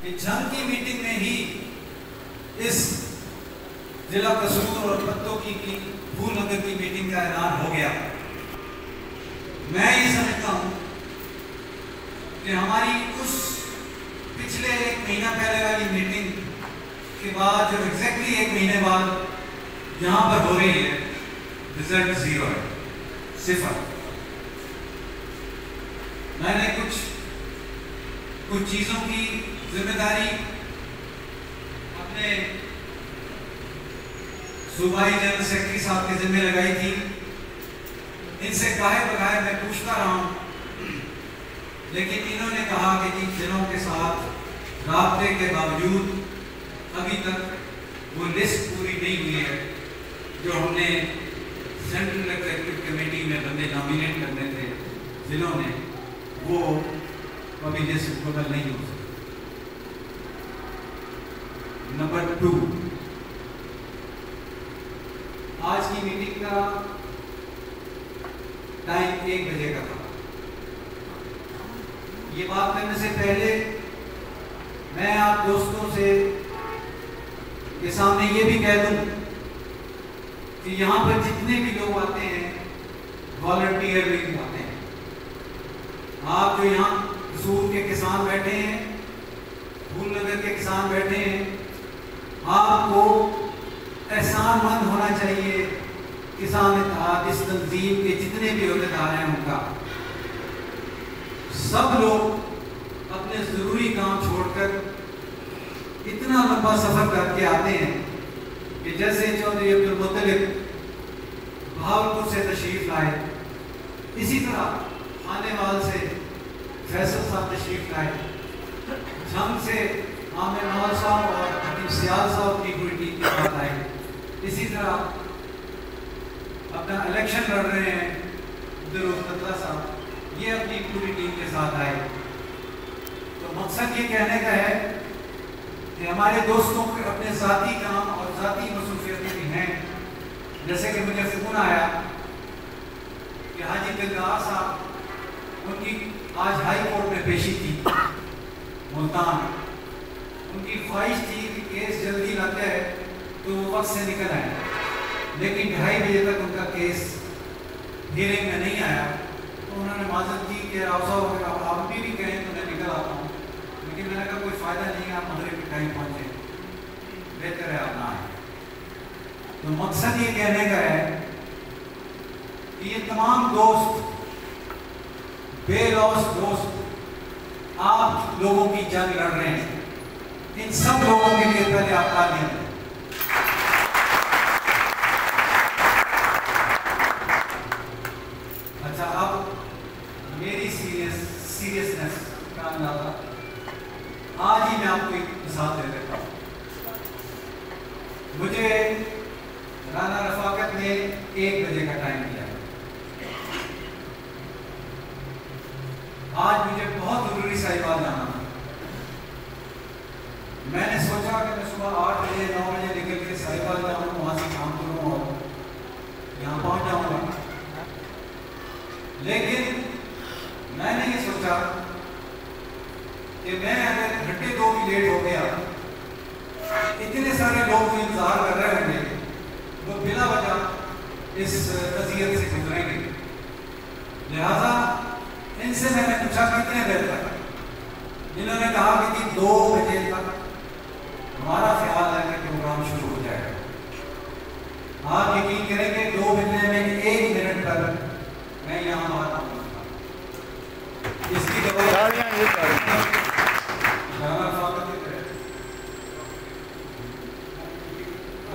कि जंग की मीटिंग में ही इस जिला कसूर और पत्तों की फूल नगर की मीटिंग का ऐलान हो गया। मैं ये समझता हूं कि हमारी उस पिछले 1 महीना पहले वाली मीटिंग के बाद जो एग्जैक्टली 1 महीने बाद यहां पर हो रही है, रिजल्ट 0 है, 0। मैंने कुछ चीजों की जिम्मेदारी अपने सूबाई जनरल सेक्रेटरी साहब के जिम्मे लगाई थी। इनसे काहे बगाए मैं पूछता रहा हूं, लेकिन इन्होंने कहा कि जिन जिलों के साथ राब्ते के बावजूद अभी तक वो लिस्ट पूरी नहीं हुई है जो हमने सेंट्रल एग्जीक्यूटिव कमेटी में बंदे नॉमिनेट करने थे जिलों ने, वो अभी लिस्ट मुकम्मल नहीं हो सकती। नंबर 2, आज की मीटिंग का टाइम 1 बजे का था। ये बात करने से पहले मैं आप दोस्तों से के सामने ये भी कह दूं कि यहाँ पर जितने भी लोग आते हैं वॉलंटियरली आते हैं। आप जो यहाँ कसूर के किसान बैठे हैं, फूलनगर के किसान बैठे हैं, आपको एहसानमंद होना चाहिए किसान इत्तेहाद इस तंजीम के जितने भी अहदेदार हैं उनका। सब लोग अपने ज़रूरी काम छोड़कर इतना लंबा सफ़र करके आते हैं कि जैसे चौधरी अब्दुल मुत्तलिब भावलपुर से तशरीफ़ लाए, इसी तरह खानेवाल से फैसल साहब तशरीफ़ लाए, झंग से आमिर नवाज साहब और हकीम सियाल साहब की पूरी टीम के साथ आए। इसी तरह अपना इलेक्शन लड़ रहे हैं अब्दुल साहब, ये अपनी पूरी टीम के साथ आए। तो मकसद ये कहने का है कि हमारे दोस्तों के अपने ज़ाती काम और ज़ाती मसरूफियतें भी हैं। जैसे कि मुझे फ़ोन आया कि हाजी दिलदार साहब, उनकी आज हाई कोर्ट में पेशी थी मुल्तान। उनकी ख्वाहिश थी कि केस जल्दी लग जाए तो वो वक्त से निकल आए, लेकिन 2:30 बजे तक उनका केस हियरिंग में नहीं आया। तो उन्होंने माजरत की कि आप साहब आप भी कहें तो मैं निकल आता हूँ, लेकिन मैंने कहा कोई फ़ायदा नहीं है, आप मगरिब के टाइम पहुँचे, बेहतर है आप ना आए। तो मकसद ये कहने का है कि ये तमाम दोस्त, बेलौस दोस्त आप लोगों की जंग लड़ रहे हैं, इन सब लोगों के लिए पहले आप तालियां दें। अच्छा, अब मेरी सीरियसनेस का अंदाजा आज ही मैं आपको एक मिसाल दे देता हूँ। मुझे राना रफाकत ने 1 बजे का टाइम दिया। आज मुझे बहुत जरूरी साहिबाल जाना था। मैंने सोचा कि मैं सुबह 8 बजे 9 बजे निकल के साहिबाल जाऊँ, वहाँ से काम करूँ और यहाँ पहुँच जाऊँगा। लेकिन मैंने ये सोचा कि मैं अगर घंटे 2 भी लेट हो गया, इतने सारे लोग जो इंतजार कर रहे होंगे वो बिना वजह इस अज़ियत से गुजरेंगे। लिहाजा इनसे मैंने पूछा कितने देर तक, जिन्होंने कहा कि 2 बजे तक हमारा ख्याल है कि प्रोग्राम शुरू हो जाएगा। आप यकीन करेंगे 2 बजने में 1 मिनट पर मैं यहाँ बात आऊँगा। इसकी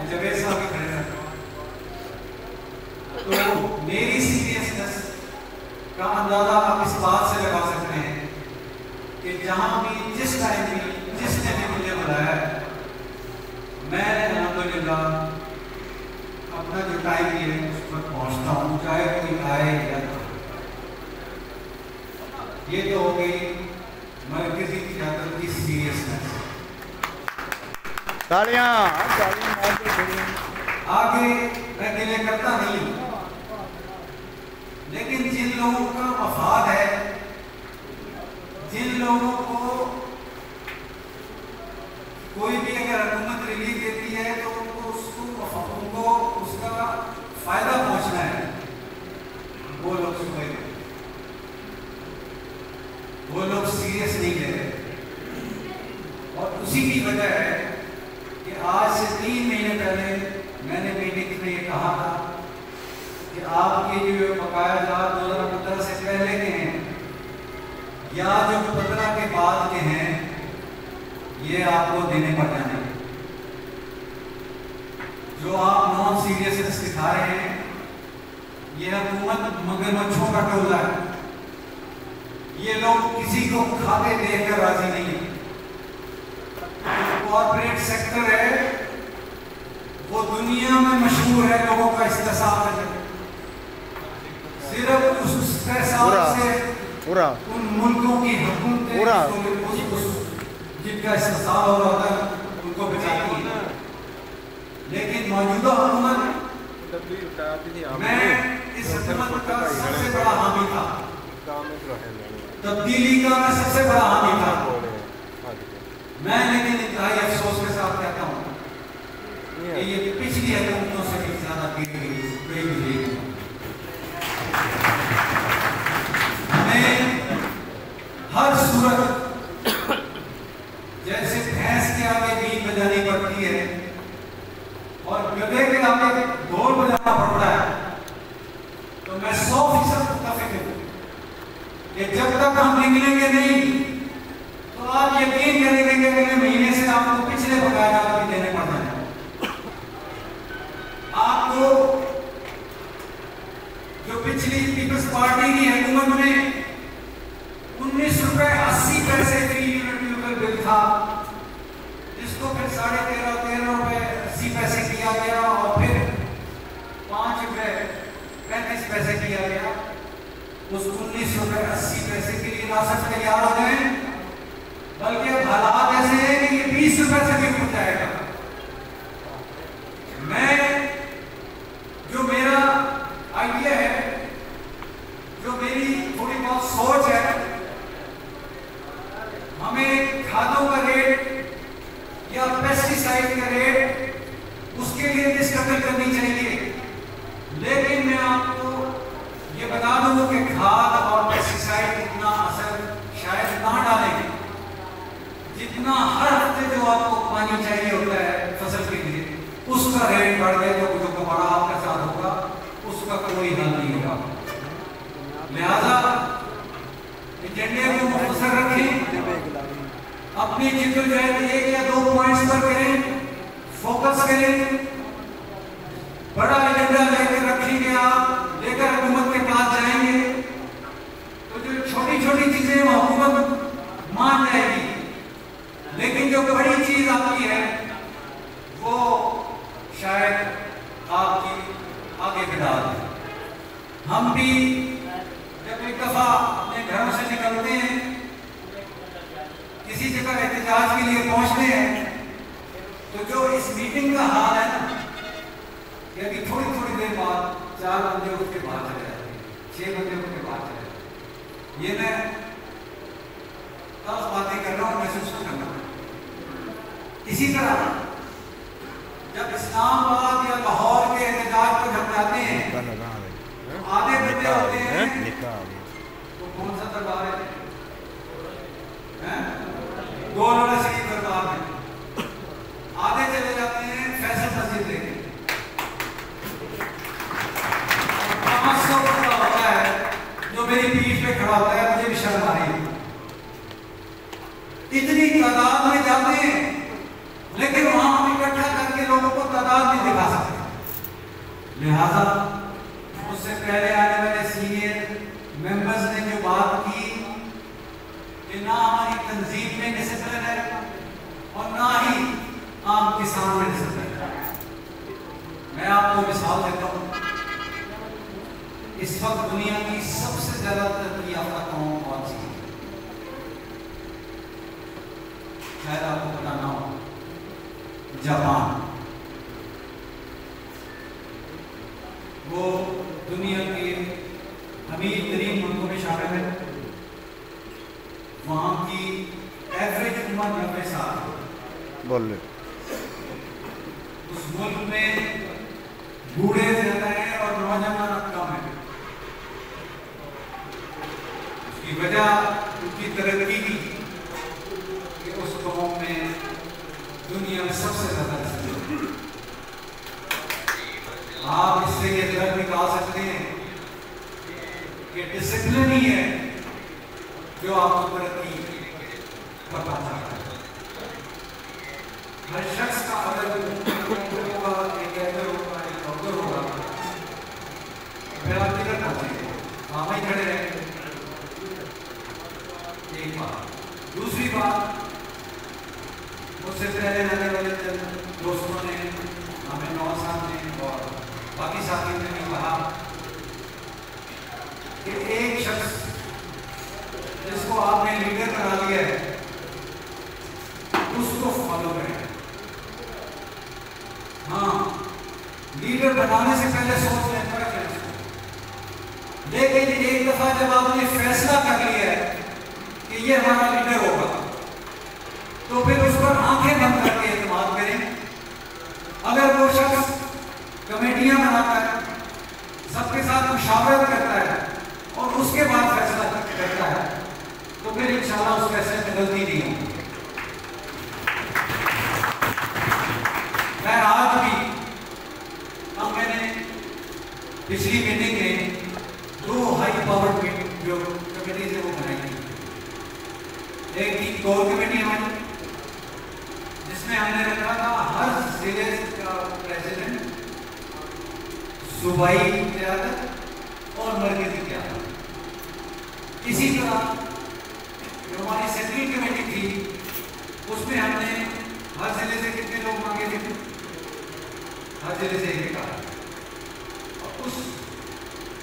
जवेद साहब भी खड़े रहते। तो मेरी सीरियसनेस का अंदाजा आप इस बात से लगा सकते हैं कि जहाँ भी जिस टाइम भी जिसने भी मुझे बुलाया है, मैंने अल्हम्दुलिल्लाह अपना जो टाइम है उस पर पहुँचता हूँ, चाहे कोई आए या ना। ये तो हो गई मरकज़ी क़यादत की सीरियसनेस। तालियां। आगे मैं गिले करता नहीं हूँ, लेकिन जिन लोगों का मफाद है, जिन लोगों को कोई भी अगर हुकूमत रिलीफ देती है तो उनको उसका फायदा पहुंचना है, वो लोग समझ गए, वो लोग सीरियस नहीं ले रहे। और उसी की वजह है कि आज से 3 महीने पहले मैंने मीटिंग में ये कहा था कि आपके जो बकाया जात 2015 से पहले के हैं या जो 15 के बाद के हैं, ये आपको देने पड़ जाने। जो आप नॉन सीरियसनेस दिखा रहे हैं, ये हुकूमत मगरमच्छों का टोला है। ये लोग किसी को खाते देखकर राजी नहीं है। कॉर्पोरेट सेक्टर है, वो दुनिया में मशहूर है लोगों का इस्तेसाल करने, सिर्फ उस इस्तेसाल से उन मुल्कों की हुकूमतें जिनका इस्तेसाल हो रहा था उनको बचाती है। लेकिन मौजूदा हुकूमत, मैं इस हुकूमत का सबसे बड़ा हामी था, तब्दीली का मैं सबसे बड़ा हामी था। मैं लेकिन इंतहाई अफसोस के साथ कहता हूँ कि ये पिछली हुकूमतों से भी ज्यादा गई। हमें हर सूरत जैसे भैंस के आगे बीन बजानी पड़ती है और गधे के आगे ढोल बजाना पड़ता है, तो मैं 100% मुत्तफिक हूं कि जब तक हम निकलेंगे नहीं तो आप यकीन करेंगे कि अगले महीने से आपको पिछले बकाया भी देने पड़ जाएंगे। आपको जो पिछली पीपल्स पार्टी की हुकूमत में 19 रुपए 80 पैसे फ्री यूनिट बिल था, जिसको फिर 13.5 रुपए 80 पैसे किया गया और फिर 5 रुपए 35 पैसे किया गया। उस 19 रुपए 80 पैसे के लिए राशि तैयार हो गए, बल्कि अब हालात ऐसे हैं कि ये 20 रुपए से भी उठ जाएगा। जो मेरा आइडिया है, जो मेरी थोड़ी बहुत सोच है, हमें खादों का रेट या पेस्टिसाइड का रेट उसके लिए डिस्कशन करनी चाहिए। लेकिन मैं आपको ये बता दूं कि खाद और पेस्टिसाइड इतना असर शायद ना डालेंगे जितना हर हफ्ते जो आपको पानी चाहिए होता है फसल के लिए, उसका रेट बढ़ गया तो जो दोबारा आपके साथ होगा उसका कोई हल नहीं होगा। लिहाजा एजेंडे को मुख्तसर रखें, अपनी जिद्दोजहद 1 या 2 पॉइंट्स पर करें, फोकस करें, बड़ा एजेंडा लेकर रखेंगे, आप लेकर हुकूमत के पास जाएंगे तो जो छोटी छोटी चीजें वो हुकूमत मान जाएगी, लेकिन जो बड़ी चीज आपकी है वो शायद आपकी आगे बढ़ा दे। हम भी जब एक दफा अपने घरों से निकलते हैं, किसी जगह एहतजाज के लिए पहुंचते हैं, तो जो इस मीटिंग का हाल है ना, कि अभी थोड़ी देर बाद 4 बंदे उठ के बाहर चले जाते हैं, 6 बंदे उठ के बाहर चले जाते हैं। ये मैं तब बातें कर रहा हूँ, महसूस करना। इसी तरह जब इस्लामाबाद या लाहौर के एहतजाज पर जब जाते हैं, आधे बंदे होते हैं, तो कौन सा दरबार है? गोलवाड़ा शरीफ दरबार में। आधे चले जाते हैं फैसल मस्जिद लेके। 500 बंदा होता है जो मेरी पीठ पे खड़ा होता है, मुझे भी शर्म आ रही है। इतनी तादाद में जाते हैं, लेकिन वहां हम इकट्ठा करके लोगों को तादाद नहीं दिखा सकते। लिहाजा उससे पहले आने वाले सीनियर मेंबर्स ने जो बात की कि ना हमारी तंजीम में डिसिप्लिन है और ना ही आम किसान में डिसिप्लिन है। मैं आपको मिसाल देता हूँ, इस वक्त दुनिया की सबसे ज्यादा तरक्की याफ्ता कौम कौन सी है? शायद आपको पता ना हो, जापान। वो दुनिया के अमीर तरीन मुल्कों में शामिल है। वहाँ की एवरेज उम्र 90 साल है, बोल ले। उस मुल्क में बूढ़े ज्यादा हैं और नौजवान अब कम है। उसकी वजह उनकी तरक्की की कि उस कौम में दुनिया में सबसे ज्यादा आप इससे ये दर्द निकाल सकते हैं कि डिसिप्लिन ही है जो आपको तरक्की कर पाता है। हर शख्स का अगर होगा, एक एक्टर होगा, एक डॉक्टर होगा, फिर आप किधर पहुंचेंगे? वहां ही खड़े रहेंगे। एक बात। दूसरी बात, मुझसे पहले रहने वाले दोस्तों ने, हमें नौज साहब ने और बाकी साथियों ने भी कहा कि एक शख्स जिसको आपने लीडर बना लिया है उसको फॉलो करें। हाँ, लीडर बनाने से पहले सोच लें, परख लें। लेकिन एक दफा जब आपने फैसला कर लिया है कि ये हमारा लीडर होगा, तो फिर उस पर आंखें बंद करके एतमाद करें। अगर वो शख्स कमेटियां बनाता है, सबके साथ मुशावरत करता है और उसके बाद फैसला करता है, तो फिर इंशाल्लाह उस फैसले में गलती नहीं होगी। मैं आज भी, अब मैंने पिछली मीटिंग में 2 हाई पावर जो कमेटी से वो बनाई थी। एक थी कोर कमेटी हमारी, जिसमें हमने रखा था हर जिले का प्रेसिडेंट, सूबाई क़यादत और मरकजी क़यादत। इसी तरह जो हमारी सेंट्रल कमेटी थी, उसमें हमने हर जिले से कितने लोग मांगे थे? हर जिले से एक कहा। और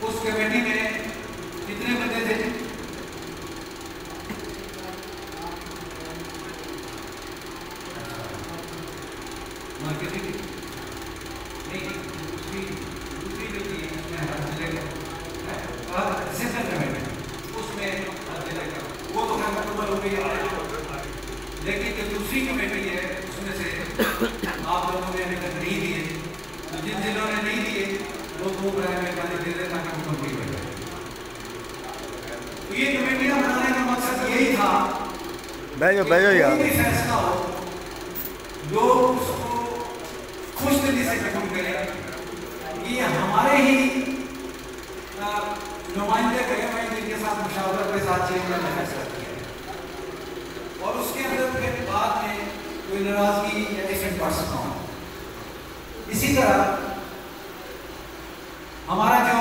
उस कमेटी में कितने बंदे थे? मरकजी नहीं, दूसरी जो थी उसमें हर जिले का सेंट्रल कमेटी, उसमें हर जिले का वो तो खैर मुकम्मल हो गई है। लेकिन जो दूसरी कमेटी है उसमें से आप लोगों ने अभी तक नहीं दिए, तो जिन जिलों ने नहीं दिए वो 2 में गाली दे दें ताकि वो कंप्लीट हो जाए। तो ये कमेटियां बनाने का मकसद यही था, बैठो यार, फैसला हो, लोग उसको खुश दिली से कबूल करें। ये हमारे ही नुमाइंदे गए हुए जिनके साथ मुशावरत के साथ चेंज करने का फैसला किया, और उसके अंदर फिर बाद में कोई नाराजगी या डिफरेंट पर्सन ना हो। इसी तरह हमारा जो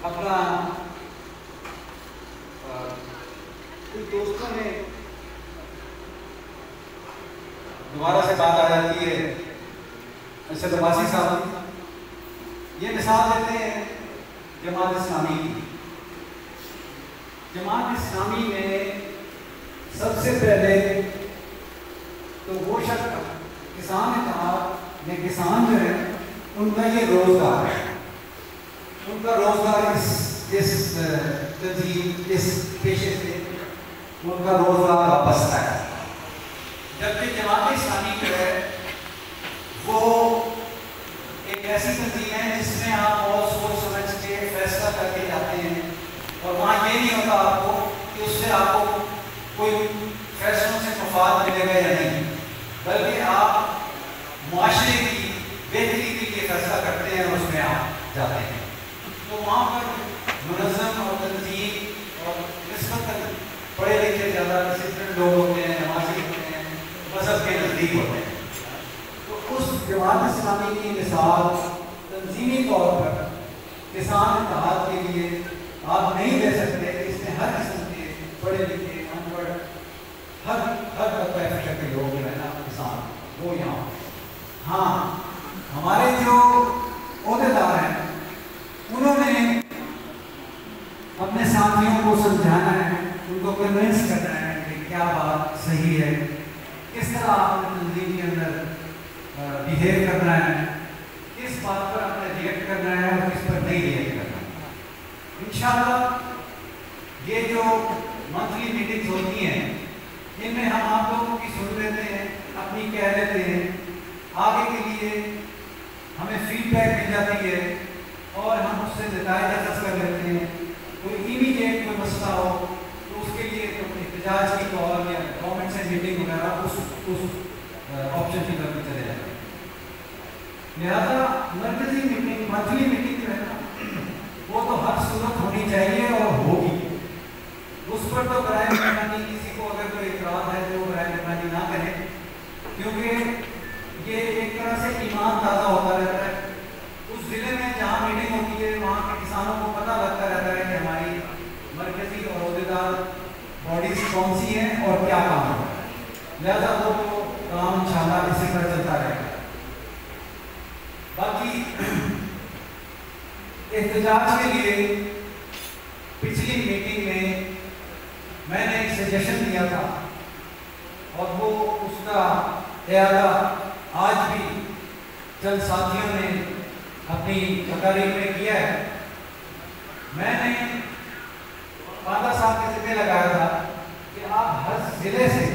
अपना कुछ दोस्तों ने दोबारा से बात आ जाती है, जैसे दबासी साहब ये मिसाल देते हैं जमात इस्लामी की। जमात इस्लामी में सबसे पहले तो वो शख्स किसान ने कहा, ये किसान जो है उनका ये रोजगार है, उनका रोजगार इस तंजीम इस पेशे से उनका रोजगार वाबस्ता है। जबकि जमात इस्लामी जो है वो एक ऐसी तंजीम है जिसमें आप बहुत सोच समझ के फैसला करके जाते हैं, और वहाँ ये नहीं होता आपको कि उससे आपको कोई फैसलों से मफाद मिलेगा या नहीं, बल्कि आप मुआशरे की बेहतरी के लिए फैसला करते हैं और उसमें आप जाते हैं। तो वहाँ पर मुनज़्ज़म और तंजीम और निस्बतन पढ़े लिखे ज़्यादा डिसिप्लिन लोग होते हैं, नमाजी होते हैं, मज़हब के नज़दीक होते हैं। तो उस जमात इस्लामी की मिसाल तंजीमी तौर पर किसान इत्तेहाद के लिए आप नहीं दे सकते। इसमें हर किस्म के पढ़े लिखे अनपढ़ हर तबका के लोग जो है ना किसान वो यहाँ। हाँ, हमारे जो ओहदेदार हैं उन्होंने अपने साथियों को समझाना है, उनको कन्विंस करना है कि क्या बात सही है, किस तरह आपने तंजीम के अंदर बिहेव करना है, किस बात पर आपने रिएक्ट करना है और किस पर नहीं रिएक्ट करना है। इंशाअल्लाह ये जो मंथली मीटिंग्स होती हैं इनमें हम आप लोगों की अपनी कह लेते हैं, आगे के लिए हमें फीडबैक मिल जाती है और हम उससे हिदायत कर लेते हैं। कोई इमीडिएट कोई मसला हो तो उसके लिए एहतजाज की कॉल या गवर्नमेंट से मीटिंग वगैरह उस ऑप्शन की तरफ चले जाए। लिहाजा मरकजी मीटिंग, मंथली मीटिंग जो है ना, वो तो हर सूरत होनी चाहिए और होगी। उस पर तो बराए मेहरबानी किसी को अगर कोई इतराज़ है तो बराए मेहरबानी ना करें, क्योंकि ये एक तरह से ईमान ताज़ा होता रहता है। उस ज़िले में जहाँ मीटिंग होती है वहाँ के किसानों को पता लगता रहता है कि हमारी मरकजी और अहदेदार बॉडीज कौन सी हैं और क्या काम है। लिहाजा वो तो काम इंशाल्लाह इसी पर चलता रहेगा। बाकी एहतजाज के लिए पिछली मीटिंग में मैंने एक सजेशन दिया था और वो उसका इयादा आज भी चंद साथियों ने अपनी तकारीर में किया है। मैंने वादा साहब के जिम्मे लगाया था कि आप हर जिले से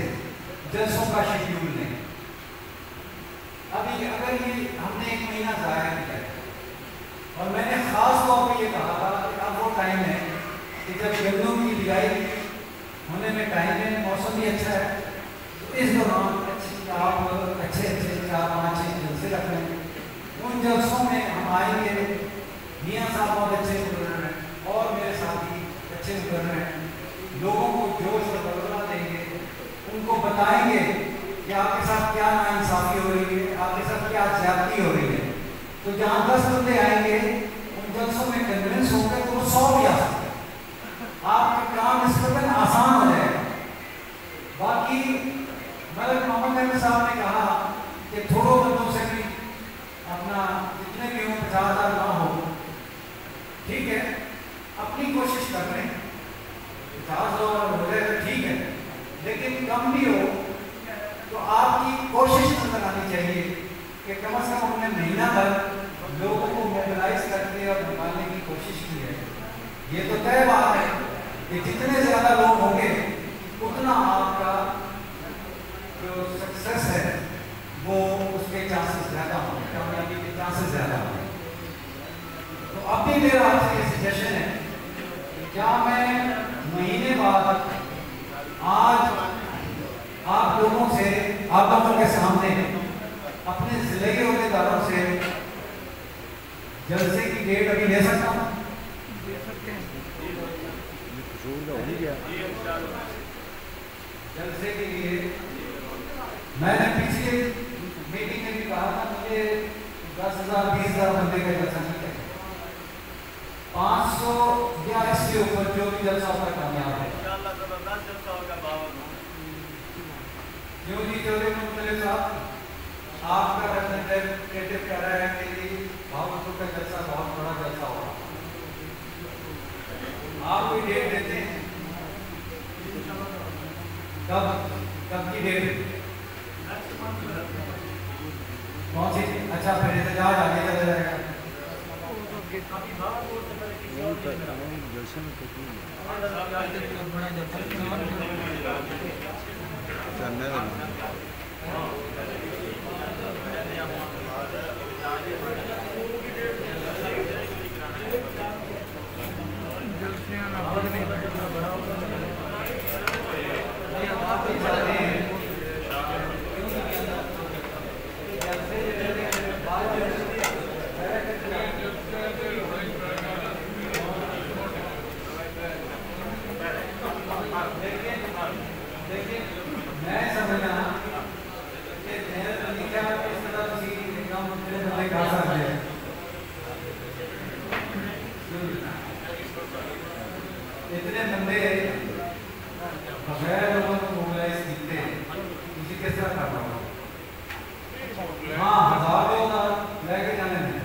जलसों का शेड्यूल लें। अभी अगर ये हमने एक महीना ज़ाया किया है और मैंने ख़ास तौर पर ये कहा था कि अब वो टाइम है कि जब गन्नों की बिजाई होने में टाइम है, मौसम भी अच्छा है, तो इस दौरान आप अच्छे 4-5 जलसे रख लें। उन जलसों में हम आएंगे, मियाँ साहब बहुत अच्छे मुकर्रर हैं और मेरे साथी अच्छे मुकर्रर हैं, लोगों को जोश और बदला देंगे, उनको बताएंगे कि आपके साथ क्या नाइंसाफ़ी हो रही है, आपके साथ क्या ज़्यादती हो रही है। तो जहाँ 10 बंदे आएंगे उन जलसों में कन्विंस होकर तो वो 100 भी आ सकते हैं। आपका काम निस्बतन आसान हो जाएगा। बाकी मलिक मोहम्मद अहमद साहब ने कहा कि थोड़ों बंदों से भी अपना जितने भी हो 50,000 ना हो, ठीक है, अपनी कोशिश कर रहे हैं, 50,000 हो जाए तो ठीक है, लेकिन कम भी हो तो आपकी कोशिश नजर आनी चाहिए कि कम से कम हमने महीना भर लोगों को मोबिलाइज करके और निकालने की कोशिश की है। ये तो तय बात है कि जितने ज़्यादा लोग होंगे उतना आपका जो सक्सेस है वो उसके चांसेस ज़्यादा होंगे, कामयाबी के चांसेस ज़्यादा होंगे। तो अब भी मेरा आपसे ये सजेशन है कि क्या मैं महीने बाद आज आप लोगों से, आप लोगों के सामने अपने ज़िले के अहदेदारों से जलसे की डेट अभी ले सकता हूँ? जलसे के लिए मैंने पिछले मीटिंग में भी कहा था, मुझे 10,000 20,000 बंदे का जलसा नहीं है, 500 या इससे ऊपर जो भी जलसा होगा कामयाब है। क्यों जी चौधरी मुख्तलिफ साहब, आपका रिप्रेजेंटेटिव कह रहा है कि भावलपुर का जलसा बहुत बड़ा जलसा होगा, आप कोई डेट देते हैं? कब की डेट? कौन सी? अच्छा, फिर एहतजाज आगे चला जाएगा। इतने बंदे बगैर लोगों को मोबिलाइज दिखते हैं, किसी के साथ करना होगा। हाँ, 1000 लोग लेके जाने में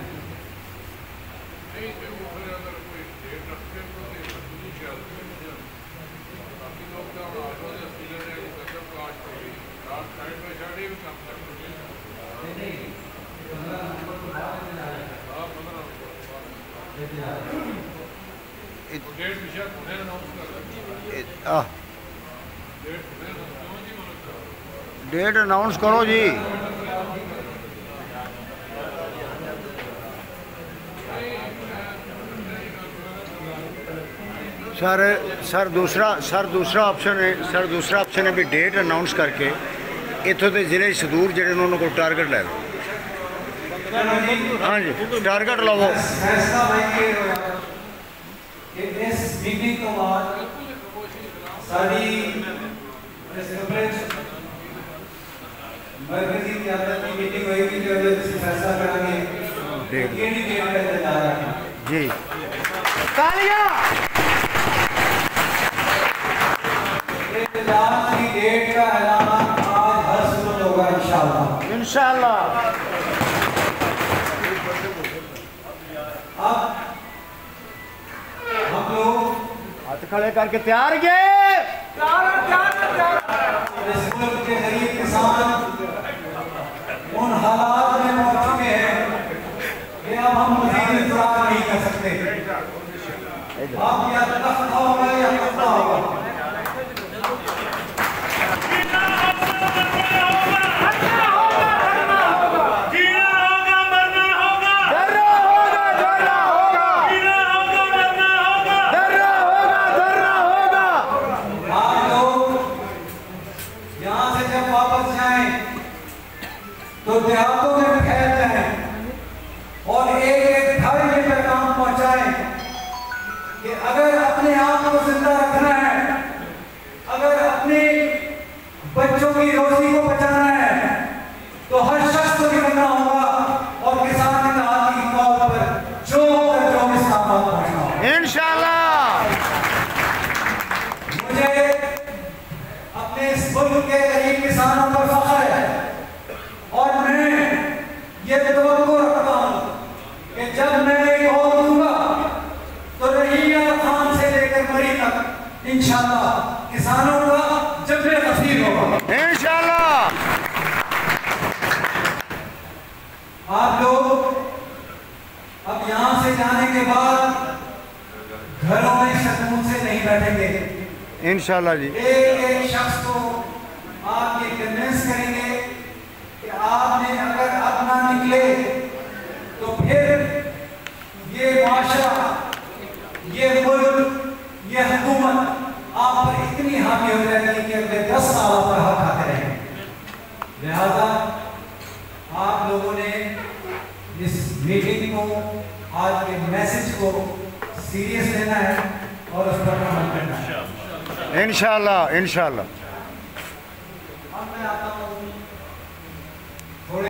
डेट अनाउंस करो जी। सर दूसरा ऑप्शन है भी डेट अनाउंस करके इतों के जिले सदूर जो उन्होंने को टारगेट लै लो। हाँ जी टारगेट लवो। जी तालियां। डेट का ऐलान आज हर सूरत होगा इंशाअल्लाह। अब हम लोग हाथ खड़े करके तैयार के इस मुल्क के गरीब किसान उन हालात में पहुंच चुके हैं कि अब हम मजीद इंतजार नहीं कर सकते। अब या तख्ता होगा या तख्ता होगा। तो देहातों में फैल जाए और एक घर ये पैगाम पहुंचाए कि अगर अपने आप को जिंदा रखना है, अगर अपने बच्चों की रोजी को बचाना है, तो हर शख्स को निकलना होगा और किसान के हाथ की कॉल पर जो इस्लामाबाद पहुंचना होगा इंशाअल्लाह। मुझे अपने इस मुल्क के गरीब किसानों पर फख्र है और मैं ये तवक्को रखता हूँ कि जब मैं एक और दूंगा तो रहीया खान से लेकर मरी तक इंशाअल्लाह किसानों का जबरे गफीर होगा इंशाअल्लाह। आप लोग अब यहाँ से जाने के बाद घरों में सुकून से नहीं बैठेंगे इंशाअल्लाह जी। एक शख्स को आप ये कन्विंस करेंगे कि आपने अगर अब ना निकले तो फिर ये माशरा, ये मुल्क, ये हुकूमत आप पर इतनी हावी हो जाएगी कि अगले 10 साल पर हक खाते रहेंगे। लिहाजा आप लोगों ने इस मीटिंग को, आज के मैसेज को सीरियस लेना है और उस पर अमल करना है इंशाअल्लाह इंशाअल्लाह। अब मैं आता